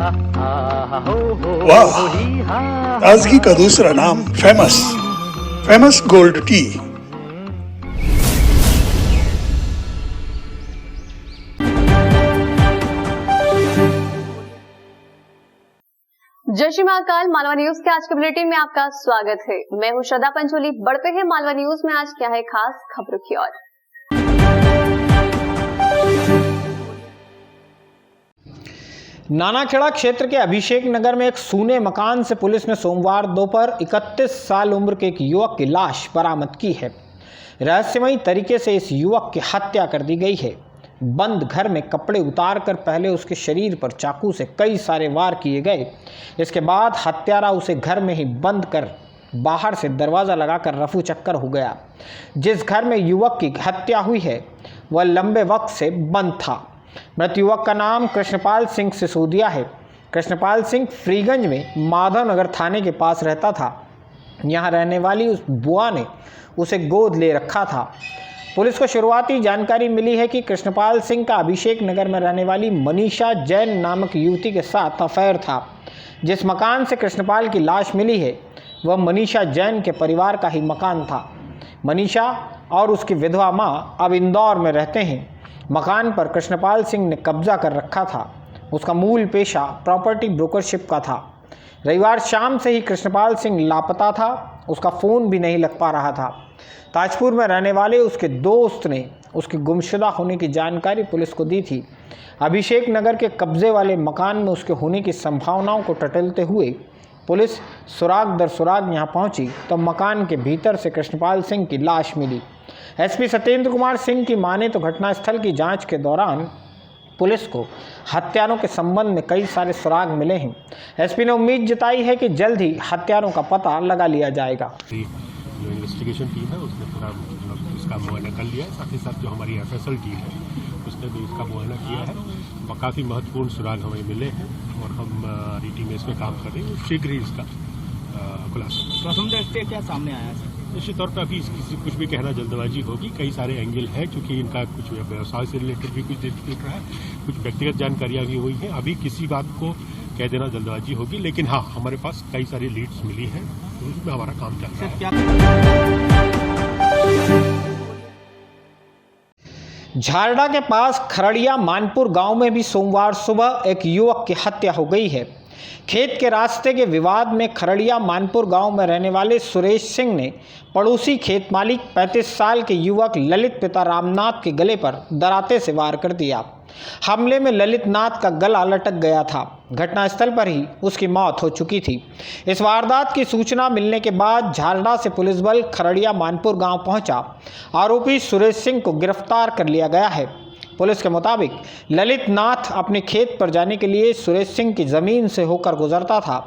वाह, ताजगी का दूसरा नाम फेमस। Famous gold tea. जय श्री महाकाल। मालवा न्यूज के आज के बुलेटिन में आपका स्वागत है। मैं हूं श्रद्धा पंचोली। बढ़ते हैं मालवा न्यूज में आज क्या है खास खबरों की ओर। नानाखेड़ा क्षेत्र के अभिषेक नगर में एक सूने मकान से पुलिस ने सोमवार दोपहर 31 साल उम्र के एक युवक की लाश बरामद की है। रहस्यमयी तरीके से इस युवक की हत्या कर दी गई है। बंद घर में कपड़े उतारकर पहले उसके शरीर पर चाकू से कई सारे वार किए गए। इसके बाद हत्यारा उसे घर में ही बंद कर बाहर से दरवाज़ा लगाकर रफू चक्कर हो गया। जिस घर में युवक की हत्या हुई है वह लंबे वक्त से बंद था। मृत युवक का नाम कृष्णपाल सिंह सिसोदिया है। कृष्णपाल सिंह फ्रीगंज में माधव नगर थाने के पास रहता था। यहाँ रहने वाली उस बुआ ने उसे गोद ले रखा था। पुलिस को शुरुआती जानकारी मिली है कि कृष्णपाल सिंह का अभिषेक नगर में रहने वाली मनीषा जैन नामक युवती के साथ अफेयर था। जिस मकान से कृष्णपाल की लाश मिली है वह मनीषा जैन के परिवार का ही मकान था। मनीषा और उसकी विधवा माँ अब इंदौर में रहते हैं। मकान पर कृष्णपाल सिंह ने कब्जा कर रखा था। उसका मूल पेशा प्रॉपर्टी ब्रोकरशिप का था। रविवार शाम से ही कृष्णपाल सिंह लापता था। उसका फ़ोन भी नहीं लग पा रहा था। ताजपुर में रहने वाले उसके दोस्त ने उसके गुमशुदा होने की जानकारी पुलिस को दी थी। अभिषेक नगर के कब्जे वाले मकान में उसके होने की संभावनाओं को टटोलते हुए पुलिस सुराग दर सुराग यहाँ पहुंची तो मकान के भीतर से कृष्णपाल सिंह की लाश मिली। एसपी सत्येंद्र कुमार सिंह की माने तो घटनास्थल की जांच के दौरान पुलिस को हत्यारों के संबंध में कई सारे सुराग मिले हैं। एसपी ने उम्मीद जताई है कि जल्द ही हत्यारों का पता लगा लिया जाएगा। जो इन्वेस्टिगेशन टीम है उसने पूरा इसका मुआयना कर लिया है। साथ ही साथ जो हमारी एफएसएल टीम है उसने भी इसका मुआयना किया है और काफ़ी महत्वपूर्ण सुराग हमें मिले हैं और हम टीम में इसमें काम कर रहे हैं। शीघ्र ही इसका खुलासा। प्रथम दृष्टया क्या सामने आया है? निश्चित तौर पर अभी किसी कुछ भी कहना जल्दबाजी होगी। कई सारे एंगल हैं क्योंकि इनका कुछ व्यवसाय से रिलेटेड भी कुछ डिस्प्यूट रहा है, कुछ व्यक्तिगत जानकारियाँ भी हुई हैं। अभी किसी बात को कह देना जल्दबाजी होगी, लेकिन हाँ हमारे पास कई सारी लीड्स मिली हैं तो उसमें हमारा काम चल रहा है। झारडा के पास खरड़िया मानपुर गांव में भी सोमवार सुबह एक युवक की हत्या हो गई है। खेत के रास्ते के विवाद में खरड़िया मानपुर गांव में रहने वाले सुरेश सिंह ने पड़ोसी खेत मालिक 35 साल के युवक ललित पिता रामनाथ के गले पर दराते से वार कर दिया। हमले में ललित नाथ का गला लटक गया था। घटनास्थल पर ही उसकी मौत हो चुकी थी। इस वारदात की सूचना मिलने के बाद झारडा से पुलिस बल खरड़िया मानपुर गांव पहुंचा। आरोपी सुरेश सिंह को गिरफ्तार कर लिया गया है। पुलिस के मुताबिक ललित नाथ अपने खेत पर जाने के लिए सुरेश सिंह की ज़मीन से होकर गुजरता था।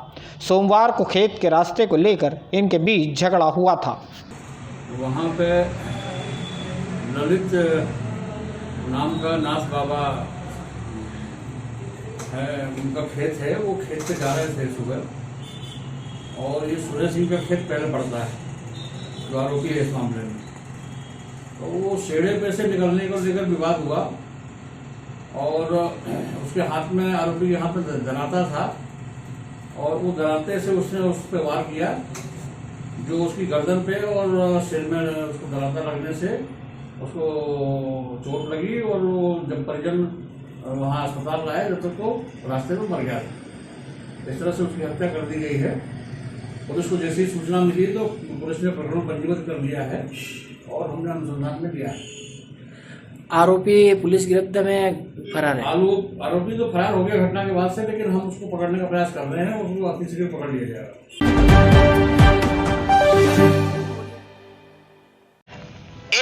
सोमवार को खेत के रास्ते को लेकर इनके बीच झगड़ा हुआ था। वहाँ पे ललित नाम का नाथ बाबा है, उनका खेत है। वो खेत पे जा रहे थे सुबह और ये सुरेश सिंह का खेत पहले पड़ता है जो आरोपी है इस मामले में। तो वो शेड़े पे से निकलने को लेकर विवाद हुआ और उसके हाथ में, आरोपी के हाथ में दराता था और वो दराते से उसने उस पर वार किया जो उसकी गर्दन पे और सिर में उसको दराता लगने से उसको चोट लगी और वो जब परिजन वहाँ अस्पताल लाए जब तक वो रास्ते में मर गया। इस तरह से उसकी हत्या कर दी गई है। पुलिस को जैसी सूचना मिली तो पुलिस ने प्रकरण पंजीबद्ध कर लिया है और हमने अनुसंधान में लिया है। आरोपी पुलिस गिरफ्त में फरार है। आरोपी तो फरार हो गया घटना के बाद से, लेकिन हम उसको पकड़ने का प्रयास कर रहे हैं। उसको अति शीघ्र पकड़ लिया जाएगा।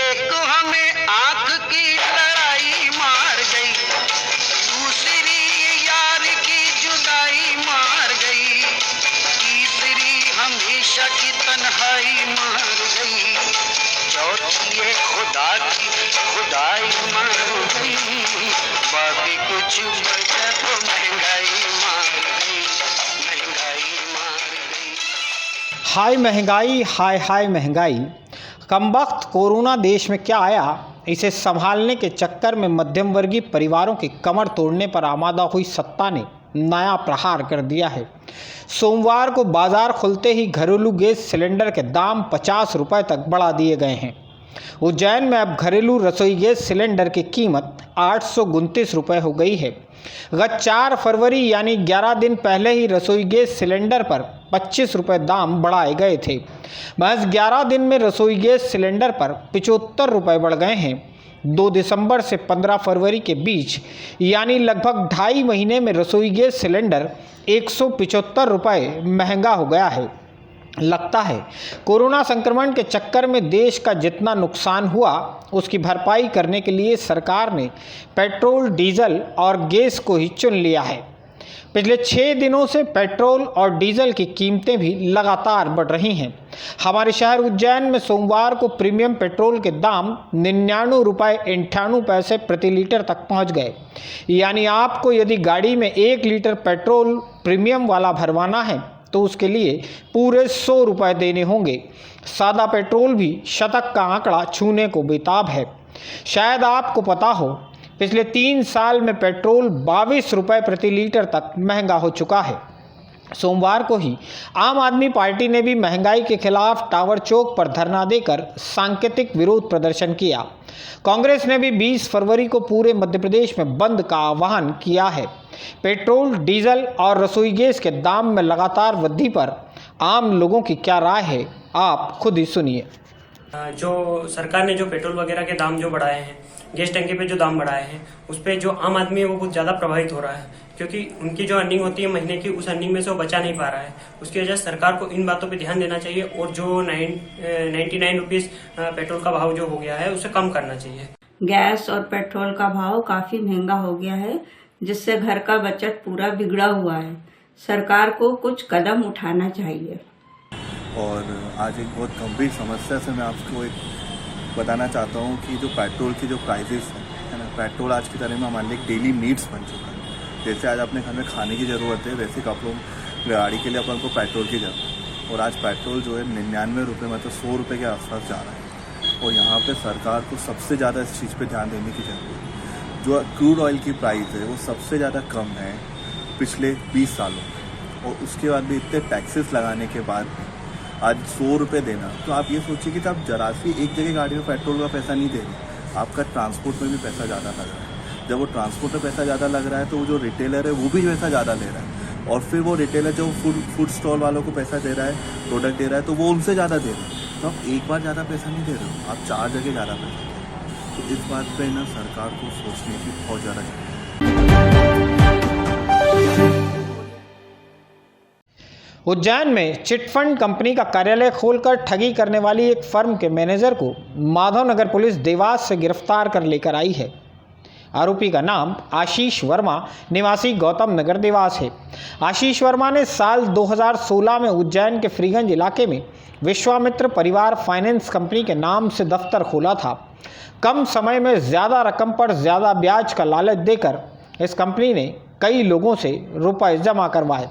एक हमें आंख की लड़ाई मार गई, दूसरी यार की जुदाई मार गई, तीसरी हमेशा की तन्हाई मार गई, चौथी ये खुदा की खुदाई मार गई, बाकी कुछ बचा तो महंगाई मार गई, महंगाई मार गई। हाय महंगाई, हाय हाय महंगाई। कमबख्त कोरोना देश में क्या आया, इसे संभालने के चक्कर में मध्यम वर्गीय परिवारों की कमर तोड़ने पर आमादा हुई सत्ता ने नया प्रहार कर दिया है। सोमवार को बाजार खुलते ही घरेलू गैस सिलेंडर के दाम 50 रुपये तक बढ़ा दिए गए हैं। उज्जैन में अब घरेलू रसोई गैस सिलेंडर की कीमत 829 रुपये हो गई है। गत 4 फरवरी यानी 11 दिन पहले ही रसोई गैस सिलेंडर पर 25 रुपये दाम बढ़ाए गए थे। महज 11 दिन में रसोई गैस सिलेंडर पर 75 रुपये बढ़ गए हैं। 2 दिसंबर से 15 फरवरी के बीच यानी लगभग 2.5 महीने में रसोई गैस सिलेंडर 175 रुपये महंगा हो गया है। लगता है कोरोना संक्रमण के चक्कर में देश का जितना नुकसान हुआ उसकी भरपाई करने के लिए सरकार ने पेट्रोल, डीजल और गैस को ही चुन लिया है। पिछले 6 दिनों से पेट्रोल और डीजल की कीमतें भी लगातार बढ़ रही हैं। हमारे शहर उज्जैन में सोमवार को प्रीमियम पेट्रोल के दाम 99 रुपये 98 पैसे प्रति लीटर तक पहुंच गए। यानी आपको यदि गाड़ी में 1 लीटर पेट्रोल प्रीमियम वाला भरवाना है तो उसके लिए पूरे 100 रुपये देने होंगे। सादा पेट्रोल भी शतक का आंकड़ा छूने को बेताब है। शायद आपको पता हो पिछले 3 साल में पेट्रोल 22 रुपये प्रति लीटर तक महंगा हो चुका है। सोमवार को ही आम आदमी पार्टी ने भी महंगाई के खिलाफ टावर चौक पर धरना देकर सांकेतिक विरोध प्रदर्शन किया। कांग्रेस ने भी 20 फरवरी को पूरे मध्य प्रदेश में बंद का आह्वान किया है। पेट्रोल, डीजल और रसोई गैस के दाम में लगातार वृद्धि पर आम लोगों की क्या राय है, आप खुद ही सुनिए। जो सरकार ने जो पेट्रोल वगैरह के दाम जो बढ़ाए हैं, गैस टंकी पे जो दाम बढ़ाए हैं, उस पर जो आम आदमी है वो बहुत ज़्यादा प्रभावित हो रहा है, क्योंकि उनकी जो अर्निंग होती है महीने की, उस अर्निंग में से वो बचा नहीं पा रहा है। उसकी वजह से सरकार को इन बातों पे ध्यान देना चाहिए और जो 99 रुपीज़ पेट्रोल का भाव जो हो गया है उसे कम करना चाहिए। गैस और पेट्रोल का भाव काफ़ी महंगा हो गया है, जिससे घर का बचत पूरा बिगड़ा हुआ है। सरकार को कुछ कदम उठाना चाहिए। और आज एक बहुत गंभीर समस्या से मैं आपको एक बताना चाहता हूँ कि जो पेट्रोल की जो प्राइसेस है ना, पेट्रोल आज की तारीख में हमारे लिए डेली नीड्स बन चुका है। जैसे आज अपने घर में खाने की ज़रूरत है, वैसे कपड़ों गाड़ी के लिए अपन को पेट्रोल की ज़रूरत है। और आज पेट्रोल जो है 99 रुपये मतलब 100 रुपये के आसपास जा रहा है। और यहाँ पे सरकार को सबसे ज़्यादा इस चीज़ पे ध्यान देने की ज़रूरत है। जो क्रूड ऑयल की प्राइस है वो सबसे ज़्यादा कम है पिछले 20 सालों में, और उसके बाद भी इतने टैक्सेस लगाने के बाद आज 100 रुपये देना, तो आप ये सोचिए कि आप जरा सी एक जगह गाड़ी में पेट्रोल का पैसा नहीं दे रहे, आपका ट्रांसपोर्ट में भी पैसा ज़्यादा लग रहा है। जब वो ट्रांसपोर्ट में पैसा ज़्यादा लग रहा है तो वो जो रिटेलर है वो भी पैसा ज़्यादा ले रहा है, और फिर वो रिटेलर जो फूड स्टॉल वालों को पैसा दे रहा है, प्रोडक्ट दे रहा है, तो वो उनसे ज़्यादा दे रहा है। तो आप एक बार ज़्यादा पैसा नहीं दे रहे हो, आप 4 जगह ज़्यादा पैसा दे रहे हो। तो इस बात पर ना सरकार को सोचने की बहुत ज़्यादा जरूरत है। उज्जैन में चिटफंड कंपनी का कार्यालय खोलकर ठगी करने वाली एक फर्म के मैनेजर को माधवनगर पुलिस देवास से गिरफ्तार कर लेकर आई है। आरोपी का नाम आशीष वर्मा निवासी गौतम नगर देवास है। आशीष वर्मा ने साल 2016 में उज्जैन के फ्रीगंज इलाके में विश्वामित्र परिवार फाइनेंस कंपनी के नाम से दफ्तर खोला था। कम समय में ज़्यादा रकम पर ज़्यादा ब्याज का लालच देकर इस कंपनी ने कई लोगों से रुपए जमा करवाए।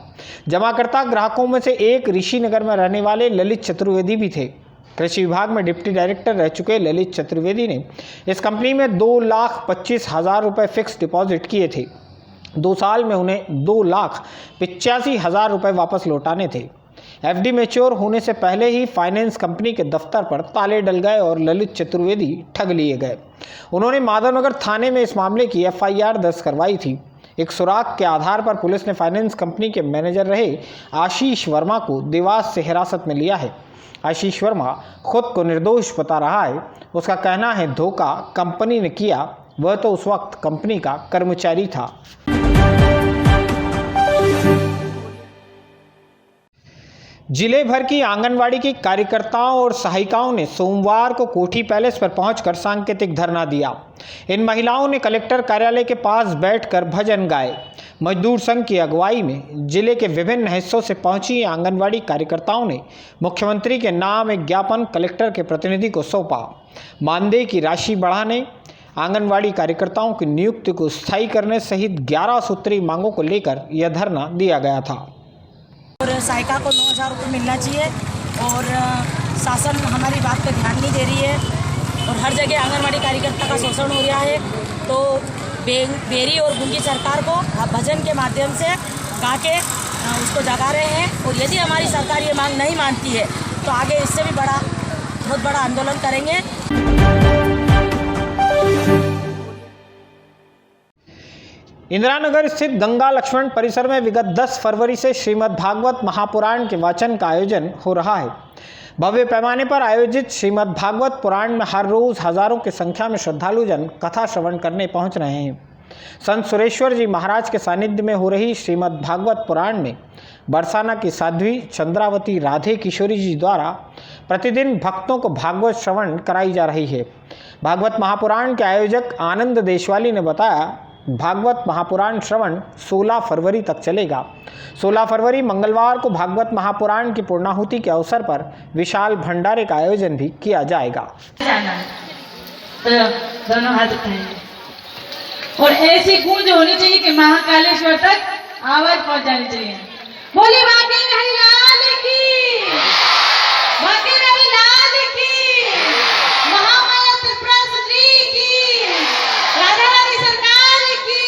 जमाकर्ता ग्राहकों में से एक ऋषिनगर में रहने वाले ललित चतुर्वेदी भी थे। कृषि विभाग में डिप्टी डायरेक्टर रह चुके ललित चतुर्वेदी ने इस कंपनी में 2,25,000 रुपये फिक्स डिपॉजिट किए थे। 2 साल में उन्हें 2,85,000 रुपये वापस लौटाने थे। एफडी मैच्योर होने से पहले ही फाइनेंस कंपनी के दफ्तर पर ताले डल गए और ललित चतुर्वेदी ठग लिए गए। उन्होंने माधवनगर थाने में इस मामले की FIR दर्ज करवाई थी। एक सुराग के आधार पर पुलिस ने फाइनेंस कंपनी के मैनेजर रहे आशीष वर्मा को देवास से हिरासत में लिया है। आशीष वर्मा खुद को निर्दोष बता रहा है। उसका कहना है धोखा कंपनी ने किया, वह तो उस वक्त कंपनी का कर्मचारी था। जिले भर की आंगनवाड़ी की कार्यकर्ताओं और सहायिकाओं ने सोमवार को कोठी पैलेस पर पहुंचकर सांकेतिक धरना दिया। इन महिलाओं ने कलेक्टर कार्यालय के पास बैठकर भजन गाए। मजदूर संघ की अगुवाई में जिले के विभिन्न हिस्सों से पहुंची आंगनवाड़ी कार्यकर्ताओं ने मुख्यमंत्री के नाम एक ज्ञापन कलेक्टर के प्रतिनिधि को सौंपा। मानदेय की राशि बढ़ाने, आंगनवाड़ी कार्यकर्ताओं की नियुक्ति को स्थायी करने सहित 11 सूत्री मांगों को लेकर यह धरना दिया गया था। और सहायिका को 9,000 रुपये मिलना चाहिए, और शासन हमारी बात पर ध्यान नहीं दे रही है, और हर जगह आंगनवाड़ी कार्यकर्ता का शोषण हो रहा है। तो बेरी और गूंगी सरकार को भजन के माध्यम से गा के उसको जगा रहे हैं। और यदि हमारी सरकार ये मांग नहीं मानती है तो आगे इससे भी बहुत बड़ा आंदोलन करेंगे। इंदिरा नगर स्थित गंगा लक्ष्मण परिसर में विगत 10 फरवरी से श्रीमद् भागवत महापुराण के वाचन का आयोजन हो रहा है। भव्य पैमाने पर आयोजित श्रीमद् भागवत पुराण में हर रोज हजारों की संख्या में श्रद्धालुजन कथा श्रवण करने पहुंच रहे हैं। संत सुरेश्वर जी महाराज के सानिध्य में हो रही श्रीमद् भागवत पुराण में बरसाना की साध्वी चंद्रावती राधे किशोरी जी द्वारा प्रतिदिन भक्तों को भागवत श्रवण कराई जा रही है। भागवत महापुराण के आयोजक आनंद देशवाली ने बताया, भागवत महापुराण श्रवण 16 फरवरी तक चलेगा। 16 फरवरी मंगलवार को भागवत महापुराण की पूर्णाहुति के अवसर पर विशाल भंडारे का आयोजन भी किया जाएगा। तो दोनों हाथ उठाएंगे और ऐसी गूंज होनी चाहिए कि महाकालेश्वर तक आवाज पहुंचानी चाहिए। बोली बाकी नहीं लाल की, बाकी नहीं लाल की, महामाया त्रिपुरा सुंदरी की, राधा रानी सरकार की।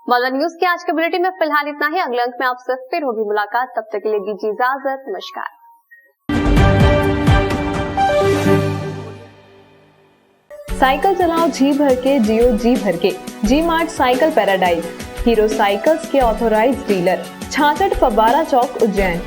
मालवा न्यूज के आज के बुलेटिन में फिलहाल इतना ही। अगले अंक में आपसे फिर होगी मुलाकात, तब तक के लिए दीजिए इजाजत। नमस्कार। साइकिल चलाओ जी भर के, जियो जी भर के। G mart cycle paradise, Hero cycles के ऑथोराइज्ड डीलर, 66 फब्बारा चौक, उज्जैन।